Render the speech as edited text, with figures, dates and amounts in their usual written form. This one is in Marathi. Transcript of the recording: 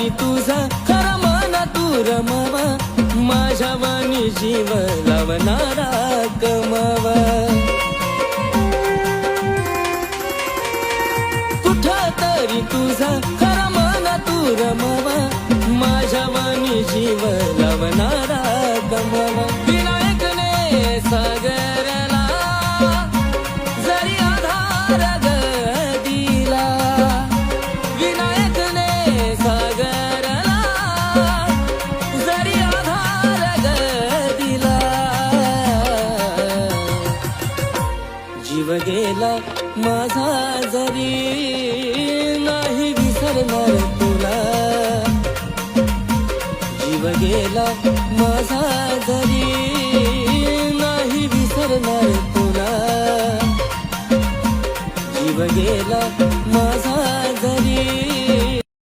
तरी तुझा खरा मन तू रमावा, माझ्या वाणी जीव लावणारा कमावा. कुठं तरी तुझा खरा मन तू रमावा, माझ्या वाणी जीव लावणारा कमावा. विनायकने सागरला जरी आधार दिला, विनायकने सागरला जरी आधार दिला. जीव गेला माझा जरी नाही विसरणार तुला, जीव गेला माझा जरी नाही विसरणार तुला, जीव गेला